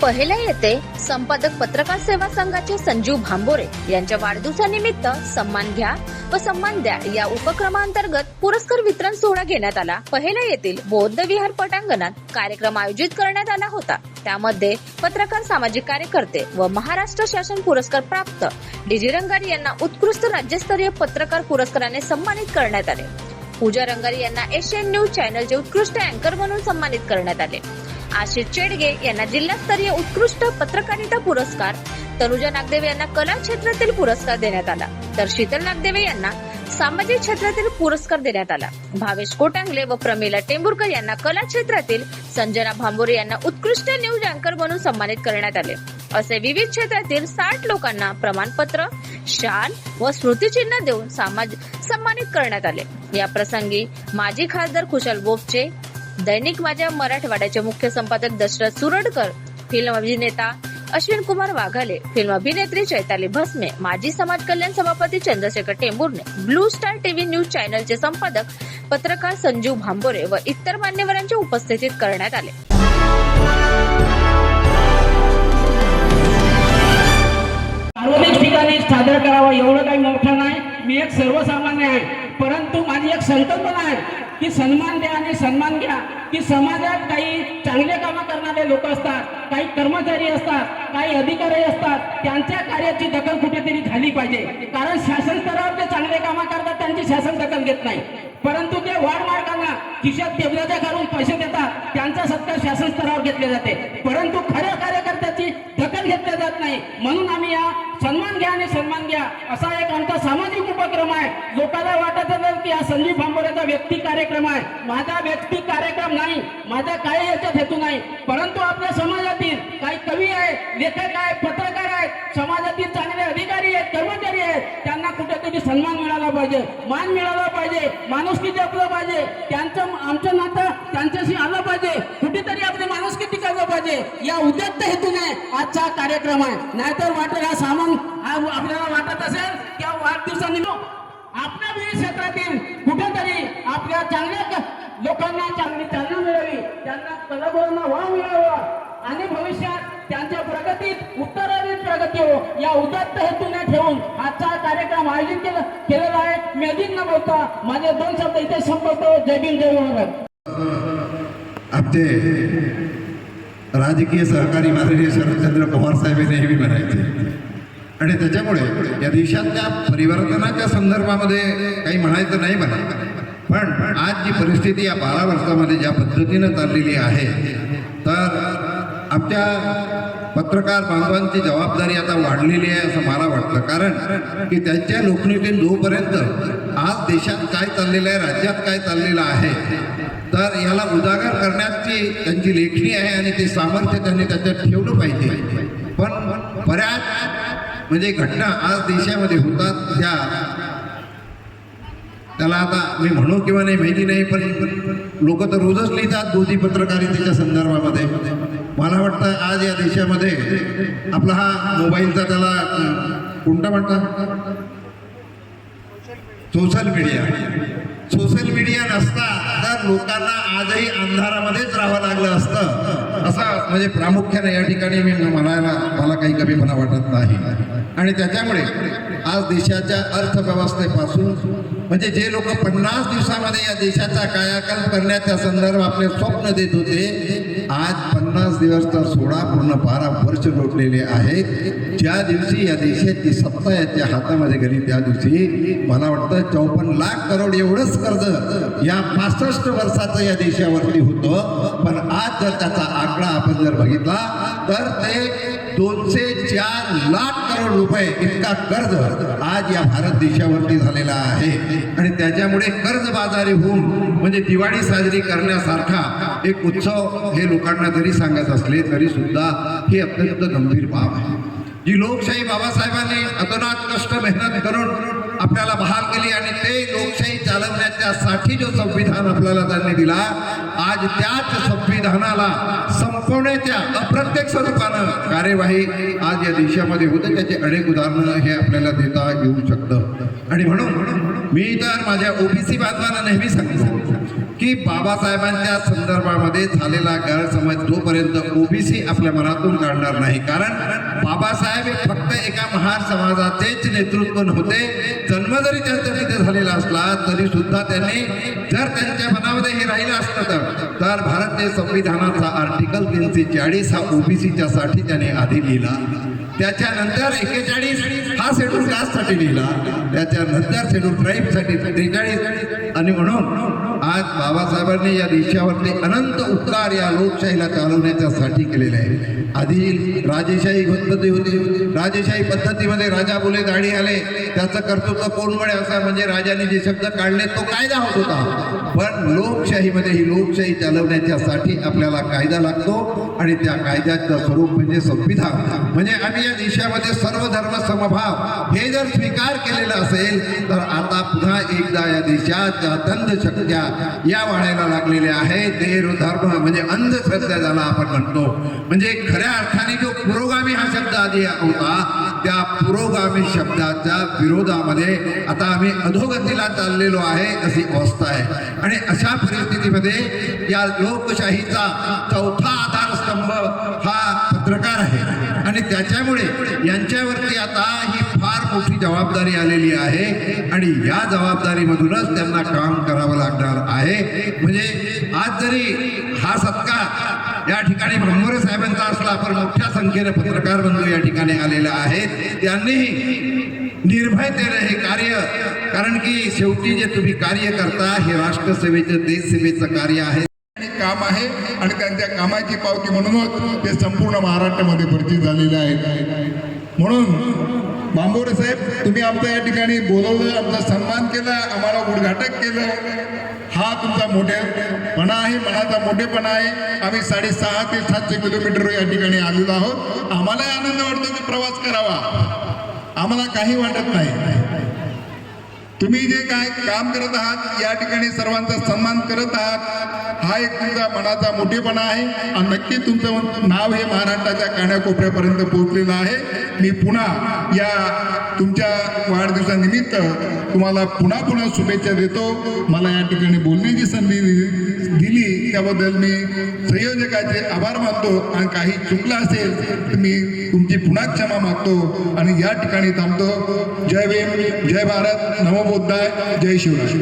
पहिल्या येते संपादक पत्रकार सेवा संघाचे संजीव भांबोरे यांच्या वाढदिवसानिमित्त सन्मान घ्या व सन्मान द्या या उपक्रमांतर्गत पुरस्कार वितरण सोहळा घेण्यात आला। पहिल्या येथील बौद्ध विहार पटांगणात कार्यक्रम आयोजित करण्यात आला होता। त्यामध्ये पत्रकार, सामाजिक कार्यकर्ते व महाराष्ट्र शासन पुरस्कार प्राप्त डीजी रंगारी यांना उत्कृष्ट राज्यस्तरीय पत्रकार पुरस्काराने सन्मानित करण्यात आले। पूजा रंगारी यांना एशियन न्यूज चॅनलचे उत्कृष्ट अँकर म्हणून सन्मानित करण्यात आले। आशिष चेडगे यांना जिल्हास्तरीय उत्कृष्ट पत्रकारिता पुरस्कार, तनुजा नागदेवे यांना कला क्षेत्रातील पुरस्कार देण्यात आला, तर शीतल नागदेवे यांना सामाजिक क्षेत्रातील पुरस्कार देण्यात आला। भावेश कोटांगले व प्रमिला टेंभुरकर यांना कला क्षेत्रातील, संजना भांबोरे यांना उत्कृष्ट न्यूज अँकर म्हणून सन्मानित करण्यात आले। असे विविध क्षेत्रातील 60 लोकांना प्रमाणपत्र, शाल व स्मृतिचिन्ह देऊन सन्मानित करण्यात आले। या प्रसंगी माजी खासदार खुशाल बोपचे, दैनिक माझ्या मराठवाड्याचे मुख्य संपादक दशरथ सुरडकर, फिल्म अभिनेता अश्विन कुमार वाघाले, फिल्म अभिनेत्री चैताली भस्मे, माजी समाज कल्याण सभापती Chandrashekhar Tembhurne, blue star TV news चॅनलचे संपादक पत्रकार संजीव भांबोरे व इतर मान्यवरांच्या उपस्थितीत करण्यात आले। सार्वजनिक ठिकाणी सादर करावा एवढं काही मोठं नाही। मी एक सर्वसामान्य आहे, परंतु माझी एक संकल्पना आहे की सन्मान द्या आणि सन्मान घ्या। की समाजात काही चांगले कामं करणारे लोक असतात, काही कर्मचारी असतात, काही अधिकारी असतात, त्यांच्या कार्याची दखल कुठेतरी झाली पाहिजे। कारण शासन स्तरावर जे चांगले कामं करतात त्यांची शासन दखल घेत नाही, परंतु ते वाढ मार्गांना खिशात टेबलाच्या घालून पैसे देतात त्यांचा सत्कार शासन स्तरावर घेतले जाते, परंतु खऱ्या कार्यकर्त्याची दखल घेतली जात नाही। म्हणून आम्ही या सन्मान घ्या आणि सन्मान घ्या असा एक आमचा सामाजिक उपक्रम आहे। लोकांना वाटत असेल की हा संजीव भांबोरेचा व्यक्ती कार्यक्रम आहे, माझा व्यक्ती कार्यक्रम नाही, माझा काही याच्यात हेतू नाही, परंतु आपल्या समाजातील काही कवी आहेत, लेखक आहेत, पत्रकार आहेत, समाजातील चांगले अधिकारी आहेत, कर्मचारी आहेत, त्यांना कुठेतरी सन्मान मिळाला पाहिजे, मान मिळाला पाहिजे, माणुसकी जपलं पाहिजे, त्यांचं आमचं नातं त्यांच्याशी आलं पाहिजे, कुठेतरी आपली माणुसकी टिकवलं पाहिजे। या उद्युक्त हेतूने आजचा कार्यक्रम आहे। नाहीतर वाटेल हा सामान आपल्याला वाटत असेल की वाढदिवसानिमित्त आपल्या विविध क्षेत्रातील कुठेतरी आपल्या चांगल्या लोकांना चांगली चालना मिळावी, त्यांना कलागुणांना वाव मिळावा आणि भविष्यात त्यांच्या प्रगतीत उत्तराधिक प्रगती हो या उदात्त हेतूने ठेवून आजचा कार्यक्रम आयोजित केलेला आहे। मी अधिक न बोलता माझे 2 शब्द इथे संपवतो। जय भीम, जय भारत। आपले राजकीय सहकारी माननीय शरदचंद्र पवार साहेब नेहमी म्हणायचे आणि त्याच्यामुळे या देशातल्या परिवर्तनाच्या संदर्भामध्ये काही म्हणायचं नाही मला, पण आज जी परिस्थिती या 12 वर्षामध्ये ज्या पद्धतीनं चाललेली आहे, तर आमच्या पत्रकार बांधवांची जबाबदारी आता वाढलेली आहे असं मला वाटतं। कारण की त्यांच्या लोकनेतून जोपर्यंत आज देशात काय चाललेलं आहे, राज्यात काय चाललेलं आहे, तर याला उजागर करण्याची त्यांची लेखणी आहे आणि ते सामर्थ्य त्यांनी त्याच्यात ठेवलं पाहिजे। पण बऱ्याच म्हणजे घटना आज देशामध्ये होतात त्याला आता मी म्हणू किंवा नाही माहिती नाही, पण लोक तर रोजच लिहितात गोदी पत्रकारितेच्या संदर्भामध्ये। मला वाटतं आज या देशामध्ये आपला हा मोबाईलचा त्याला कोणता म्हणतात, सोशल मीडिया नसता तर लोकांना आजही अंधारामध्येच राहावं लागलं असतं, असं म्हणजे प्रामुख्याने या ठिकाणी मला काही कमीपणा वाटत नाही। आणि त्याच्यामुळे आज देशाच्या अर्थव्यवस्थेपासून म्हणजे जे लोक 50 दिवसामध्ये या देशाचा कायाकल्प करण्याच्या संदर्भात आपले स्वप्न देत होते, आज 50 दिवस तर सोडा, पूर्ण 12 वर्ष लोटलेले आहेत। ज्या दिवशी या देशाची सत्ता याच्या हातामध्ये गेली त्या दिवशी मला वाटतं 54 लाख करोड एवढंच कर्ज या 65 वर्षाचं या देशावरती होतं, पण आज जर त्याचा आकडा आपण जर बघितला तर ते 204 लाख करोड रुपये इतका कर्ज आज या भारत देशावरती झालेला आहे। आणि त्याच्यामुळे कर्जबाजारी होऊन म्हणजे दिवाळी साजरी करण्यासारखा एक उत्सव हे लोकांना जरी सांगत असले तरी सुद्धा हे अत्यंत गंभीर बाब आहे। जी लोकशाही बाबासाहेबांनी अतोनात कष्ट मेहनत करून आपल्याला बहाल केली आणि ते लोकशाही चालवण्याच्यासाठी जो संविधान आपल्याला त्यांनी दिला, आज त्याच संविधानाला संपवण्याच्या अप्रत्यक्ष रूपानं कार्यवाही आज या देशामध्ये होते। त्याचे अनेक उदाहरणं हे आपल्याला देता येऊ शकतं। आणि म्हणून मी तर माझ्या ओबीसी बांधवांना नेहमी सांगतो की बाबासाहेबांच्या संदर्भामध्ये झालेला गैरसमज जोपर्यंत ओबीसी आपल्या मनातून काढणार नाही, कारण बाबासाहेब हे फक्त एका महार समाजाचेच नेतृत्व नव्हते. जन्म जरी त्यांचा तिथे झालेला असला तरी सुद्धा त्यांनी जर त्यांच्या मनामध्ये हे राहिलं असतं तर भारतीय संविधानाचा आर्टिकल 340 हा ओबीसीच्या साठी त्याने आधी लिहिला. त्याच्यानंतर 41 हा शेड्यूल कास्टसाठी लिहिला. त्याच्यानंतर शेड्यूल ट्राईबसाठी 43. आणि म्हणून आज बाबासाहेबांनी या देशावरती अनंत उपकार या लोकशाहीला चालवण्याच्यासाठी केलेले आहे. आधी राजेशाही पद्धती होती. राजेशाही पद्धतीमध्ये राजा बोले दाढी आले, त्याचं कर्तृत्व कोण म्हणे असं, म्हणजे राजाने जे शब्द काढले तो कायदा होत होता. पण लोकशाहीमध्ये ही लोकशाही चालवण्याच्यासाठी आपल्याला कायदा लागतो आणि त्या कायद्याचं स्वरूप म्हणजे संविधान. म्हणजे आम्ही या देशामध्ये सर्व धर्म समभाव हे जर स्वीकार केलेलं असेल तर आता पुन्हा एकदा या देशात अंधश्रद्धा या वाढायला लागलेल्या आहेत. देव धर्म म्हणजे अंधश्रद्धा ज्याला आपण म्हणतो, म्हणजे खऱ्या अर्थाने जो पुरोगामी हा शब्द आधी होता त्या पुरोगामी शब्दाच्या विरोधामध्ये आता आम्ही अधोगतीला चाललेलो आहे अशी अवस्था आहे. आणि अशा परिस्थितीमध्ये या लोकशाहीचा चौथा आधारस्तंभ हा पत्रकार आहे आणि त्याच्यामुळे यांच्यावरती आता ही फार मोठी जबाबदारी आलेली आहे आणि या जबाबदारीमधूनच त्यांना काम करावं लागणार आहे. म्हणजे आज जरी हा सत्कार या ठिकाणी भांबोरे साहेबांचा असला पण मोठ्या संख्येने पत्रकार बंधू या ठिकाणी आलेले आहेत. त्यांनीही निर्भयतेने हे कार्य, कारण की शेवटी जे तुम्ही कार्य करता हे राष्ट्रसेवेचं देशसेवेचं कार्य आहे काम आहे आणि त्यांच्या कामाची पावती म्हणूनच ते संपूर्ण महाराष्ट्रामध्ये परिचित झालेले आहेत. म्हणून भांबोरे साहेब, तुम्ही आमच्या या ठिकाणी बोलवलं, आमचा सन्मान केला, आम्हाला उद्घाटक केलं, हा तुमचा मोठेपणा आहे, मनाचा मोठेपणा आहे. आम्ही 650 ते 700 किलोमीटर या ठिकाणी आलेलो आहोत. आम्हालाही आनंद वाटतो की प्रवास करावा, आम्हाला काही वाटत नाही. तुम्ही जे काय काम करत आहात या ठिकाणी सर्वांचा सन्मान करत आहात, हा एक तुमचा मनाचा मोठेपणा आहे आणि नक्की तुमचं नाव हे महाराष्ट्राच्या कानाकोपऱ्यापर्यंत पोहोचलेलं आहे. मी पुन्हा या तुमच्या वाढदिवसानिमित्त तुम्हाला पुन्हा शुभेच्छा देतो. मला या ठिकाणी बोलण्याची संधी दिली त्याबद्दल मी संयोजकाचे आभार मानतो आणि काही चुकलं असेल तर मी तुमची पुन्हा क्षमा मागतो आणि या ठिकाणी थांबतो. जय भीम, जय भारत, नमो बुद्धाय, जय शिवराय.